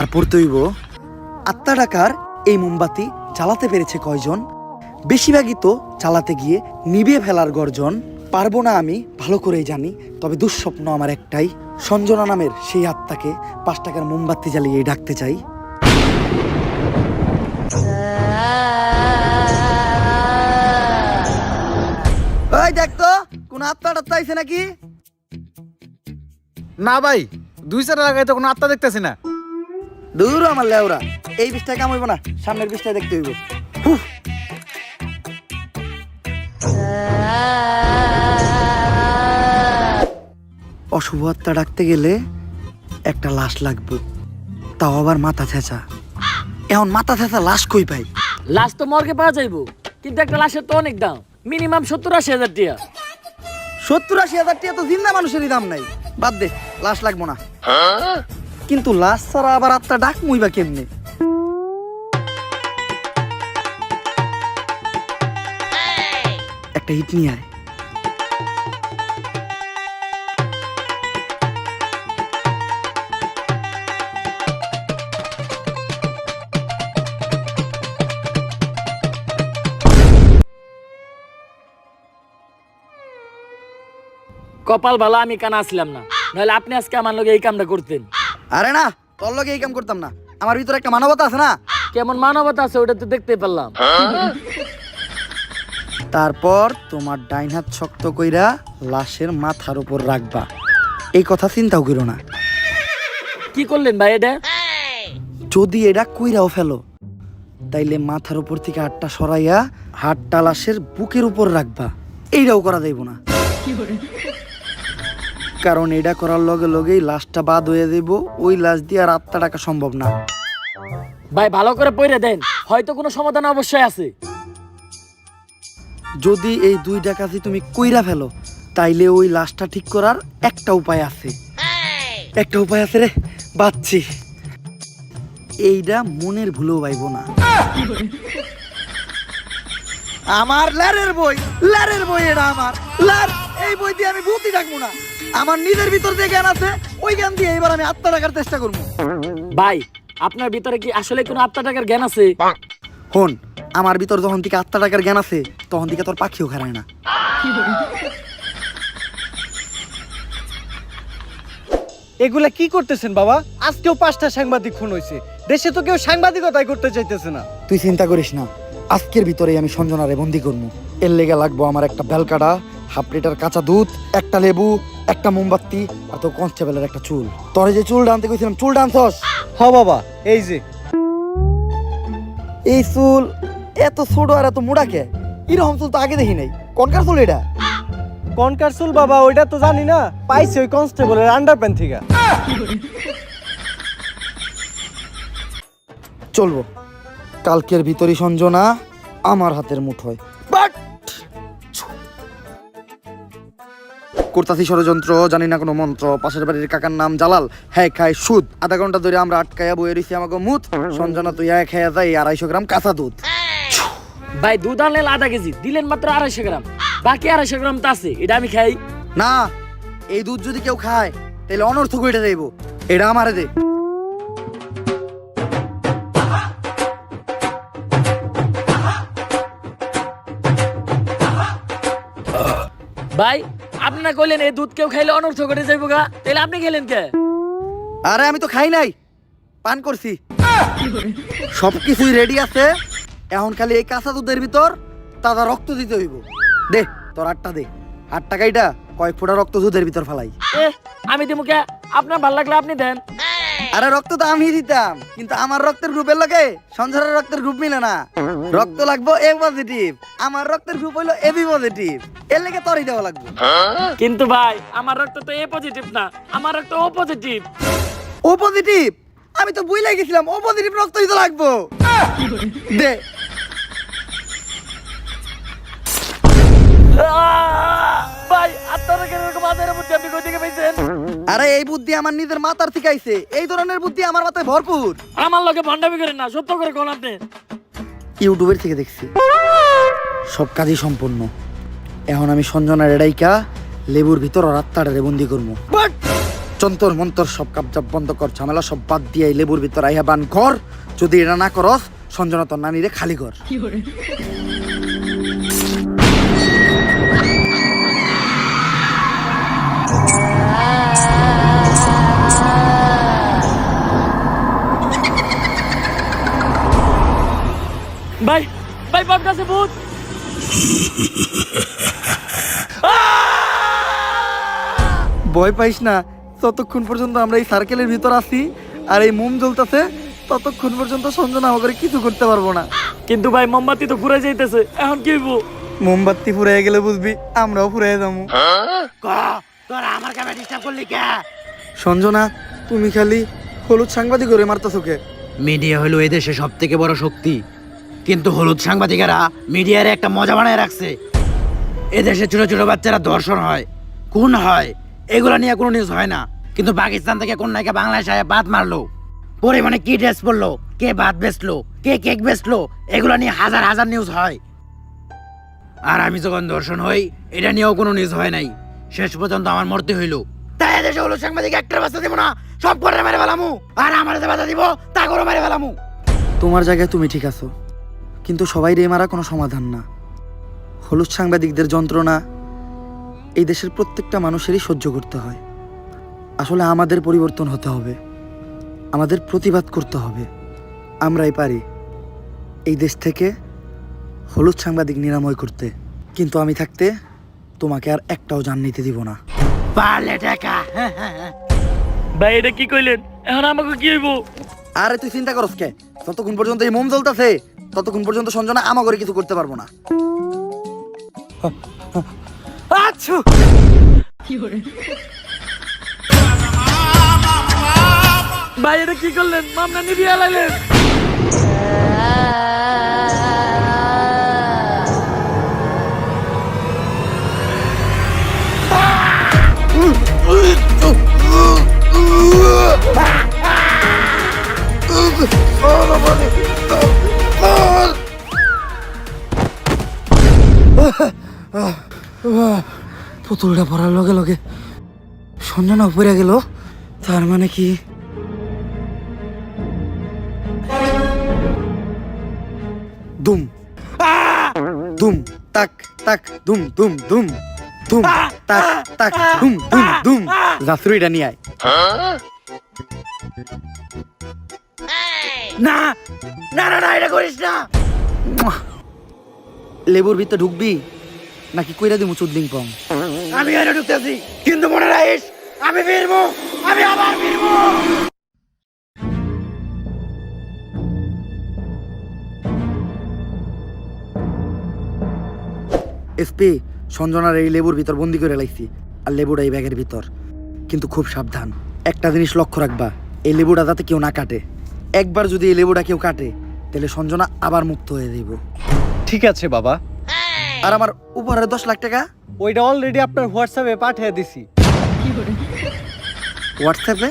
আর পড়তে হইব আত্মা ডাকার এই মোমবাতি জ্বালাতে পেরেছে কয়জন, বেশিরভাগই তো চালাতে গিয়ে নিভিয়ে ফেলার গর্জন। পারবো না আমি ভালো করেই জানি, তবে দুঃস্বপ্ন আমার একটাই, সঞ্জনা নামের সেই আত্মাকে 5 টাকার মোমবাতি জ্বালিয়ে ডাকতে চাই। ওই দেখ তো কোন আত্মা টাত্মা আইছে নাকি? না ভাই, 2 লাগাই তো কোনো আত্মা দেখতেছি না। দূর আমার লেওরা, এই বিষটা কাম হইব না, সামনের বিষটা দেখতে হইব। অশুভ আত্মা ডাকতে গেলে একটা লাশ লাগবে, তাও আবার মাথা ছেঁচা। এখন মাথা ছেঁচা লাশ কই পাই? লাশ তো মর্গে পাওয়া যাইবো, কিন্তু একটা লাশের তো অনেক দাম, মিনিমাম 70-80 হাজার টাকা। 70-80 হাজার টাকা তো জিন্দা মানুষেরই দাম নাই, বাদ দে, লাশ লাগবো না। কিন্তু লাশ ছাড়া আবার আত্মা ডাক মুইবা কেমনে? একটা হিট নিয়ে আয়। কপাল ভালো আমি কানা আসলাম না, নাহলে আপনি আজকে আমার লগে এই কামটা করতেন। আরে না, তোর লগে এই কাম করতাম না, আমার ভিতরে একটা মানবতা আছে না। কেমন মানবতা আছে ওটা তো দেখতে পারলাম। তারপর তোমার ডাইন হাত শক্ত কইরা লাশের মাথার উপর রাখবা, এই কথা চিন্তাও করো না। কি করলেন ভাই এটা? যদি এটা কইরাও ফেলো, তাইলে মাথার উপর থেকে হাতটা সরাইয়া হাতটা লাশের বুকের উপর রাখবা, এইটাও করা যাইব না। কারণ এটা করার লগে লগেই লাশটা বাদ হয়ে যাইব, ওই লাশ দিয়ে আর আত্মা ডাকা সম্ভব না। ভাই ভালো করে পড়ে দেন, হয়তো কোনো সমাধান অবশ্যই আছে। যদি এই 2 কাজই তুমি কইরা ফেলো, তাইলে ওই লাশটা ঠিক করার একটা উপায় আছে। একটা উপায় আছে রে, বাচ্চি। এইটা মনের ভুলেও পাইব না। আমার ল্যারের বই এটা আমার ল্যার। এই বই দিয়ে আমি ভূতই ডাকবো না, আমার নিজের ভিতর যে জ্ঞান আছে ওই জ্ঞান দিয়ে এবার আমি আত্মা ডাকার চেষ্টা করবো। ভাই আপনার ভিতরে কি আসলে কোনো আত্মা টাকার জ্ঞান আছে? হন, আমার ভিতর যখন থেকে আত্মা ডাকার জ্ঞান আছে, তখন থেকে তোর পাখিও খারায় না। এগুলা কি করতেছেন বাবা? আজকেও 5টা সাংবাদিক খুন হয়েছে, দেশে তো কেউ সাংবাদিকতাই করতে চাইতেছে না। তুই চিন্তা করিস না, আজকের ভিতরেই আমি সঞ্জনারে বন্দি করবো। এর লেগে লাগবো আমার একটা বেলকাটা, 1/2 লিটার কাঁচা দুধ, একটা লেবু, একটা মোমবাতি, আর তো কনস্টেবলের একটা চুল। তোরে যে চুল ডানতে কইছিলাম, চুল ডানছস? হ বাবা, এই যে এই চুল এত ছোট আর এত মোটা কে? এরকম চুল তো আগে দেখি নাই, কোনকার চুল এটা? কনকার চুল বাবা, ওইটা তো জানি না, পাইছে ওই কনস্টেবলের আন্ডারপ্যান্ট থেকে। চলবো, কালকের ভিতরই সঞ্জনা আমার হাতের মুঠোয়। বাট করতাছি ষড়যন্ত্র, জানি না কোনো মন্ত্র। পাশের বাড়ির কাকার নাম জালাল, হ্যাঁ খায় সুদ। আধা ঘন্টা ধরে আমরা আটকায়া বয়ে রইছি আমাকে মুত। সঞ্জনা তুই এক খেয়ে যাই 250 গ্রাম কাঁচা দুধ। ভাই দুধ আনলেন 1/2 কেজি, দিলেন মাত্র 250 গ্রাম, বাকি 250 গ্রাম তো আছে, এটা আমি খাই না। এই দুধ যদি কেউ খায় তাহলে অনর্থক হইটা যাইব, এটা আমারে দে। ভাই আপনি না কইলেন এই দুধ কেউ খাইলে অনর্থ করে যাইব গা, তাহলে আপনি খেলেন কে? আরে আমি তো খাই নাই, পান করছি। সবকিছুই রেডি আছে, এখন খালি এই কাঁচা দুধের ভিতর তাজা রক্ত দিতে হইব। দে তোর 8টা দে, 8 টাকাইটা কয়েক ফোঁটা রক্ত দুধের ভিতর ফালাই। আমি দিমু কে? আপনার ভালো লাগলে আপনি দেন। আরে রক্ত তো আমি দিতাম, কিন্তু আমার রক্তের গ্রুপের লগে সঞ্জয়ের রক্তের গ্রুপ মিলে না। রক্ত লাগবো এ পজিটিভ, আমার রক্তের গ্রুপ হইলো এবি পজিটিভ, এর লেগে তোরই দেওয়া লাগবে। কিন্তু ভাই আমার রক্ত তো এ পজিটিভ না, আমার রক্ত ও পজিটিভ। ও পজিটিভ? আমি তো বুঝলাই গেছিলাম ও পজিটিভ রক্তই তো লাগবো। দে। ভাই আপনারা কেন এরকম আদের মধ্যে আপনি কই থেকে পাইছেন? আরে এই বুদ্ধি আমার নিজের মাথার থেকে আইছে, এই ধরনের বুদ্ধি আমার মাথায় ভরপুর। আমার লগে ভন্ডামি করেন না, সত্য করে কোন আপনি? ইউটিউবের থেকে দেখছি, সব কাজই সম্পূর্ণ। এখন আমি সঞ্জনার এডাইকা লেবুর ভিতর আর আত্মাটারে বন্দি করবো। বাট যন্তর মন্তর সব কাপজাপ বন্ধ কর, ঝামেলা সব বাদ দিয়ে এই লেবুর ভিতর আইয়া বান কর। যদি এটা না করস সঞ্জনা তোর নানিরে খালি কর। ভাই ভাই বাপ কাছে ভূত। ভয় পাইস না, ততক্ষণ পর্যন্ত আমরা এই সার্কেলের ভিতর আছি আর এই মোম জ্বলতেছে, ততক্ষণ পর্যন্ত সঞ্জনা আমাকে কিছু করতে পারবো না। কিন্তু ভাই মোমবাতি তো ফুরাই যাইতেছে, এখন কি হইব? মোমবাতি ফুরাই গেলে বুঝবি আমরাও ফুরাই যাবো। তোরা আমার কামে ডিস্টার্ব করলি কে? সঞ্জনা, তুমি খালি হলুদ সাংবাদিক করে মারতেছো কে? মিডিয়া হলো এদেশে সব থেকে বড় শক্তি, কিন্তু হলুদ সাংবাদিকেরা মিডিয়ার একটা মজা বানায় রাখছে। এদেশে ছোট ছোট বাচ্চারা ধর্ষণ হয়, খুন হয়, এগুলো নিয়ে কোনো নিউজ হয় না। কিন্তু পাকিস্তান থেকে কোন নায়িকা বাংলাদেশে আয়া বাদ মারলো, পরে মানে কি ড্রেস পরলো, কে ভাত বেচলো, কে কেক বেচলো, এগুলো নিয়ে হাজার হাজার নিউজ হয়। আর আমি যখন ধর্ষণ হই, এটা নিয়েও কোনো নিউজ হয় নাই। শেষ পর্যন্ত আমার মরতে হইলো। তাই এদেশে হলুদ সাংবাদিক একটার বাচ্চা দিব না, সব করে মেরে ফেলামু। আর আমার যে বাধা দিব তা করে মেরে ফেলামু। তোমার জায়গায় তুমি ঠিক আছো, কিন্তু সবাই রে মারা কোনো সমাধান না। হলুদ সাংবাদিকদের যন্ত্রণা এই দেশের প্রত্যেকটা মানুষেরই সহ্য করতে হয়। আসলে আমাদের পরিবর্তন হতে হবে, আমাদের প্রতিবাদ করতে হবে। আমরাই পারি এই দেশ থেকে হলুদ সাংবাদিক নিরাময় করতে। কিন্তু আমি থাকতে তোমাকে আর একটাও জান নিতে দিব না। পারলে টাকা। ভাই এটা কি কইলেন? এখন আমাকে কি হইব? আরে তুই চিন্তা করস কে? যতক্ষণ পর্যন্ত এই মোম জ্বলতেছে ততক্ষণ পর্যন্ত সঞ্জনা আমাকে কিছু করতে পারবো না। আচ্ছা ভাই এটা কি করলেন? মামলা নিবিয়ে লাইলেন। পুতুলটা পড়ার লগে লগে সঞ্জনা পড়ে গেল, তার মানে কি দুম দুম তাক তাক দুম দুম দুম দুম তাক তাক দুম দুম দুম। জাফরুইটা নিয়ে আয়। না না না না, এটা করিস না। লেবুর ভিতরে ঢুকবি নাকি কইরা দিমু চুদলিং পং? আমি এনে ঢুকতেছি, কিন্তু মনে রাখিস আমি ফিরবো, আমি আবার ফিরবো। এসপি, সঞ্জনার এই লেবুর ভিতর বন্দি করে লাইছি, আর লেবুটা এই ব্যাগের ভিতর। কিন্তু খুব সাবধান, একটা জিনিস লক্ষ্য রাখবা, এই লেবুটা যাতে কেউ না কাটে। একবার যদি এই লেবুটা কেউ কাটে তাহলে সঞ্জনা আবার মুক্ত হয়ে যাইব। ঠিক আছে বাবা, আর আমার উপহারের 10 লাখ টাকা ওইটা অলরেডি আপনার হোয়াটসঅ্যাপে পাঠিয়ে দিছি। হোয়াটসঅ্যাপে?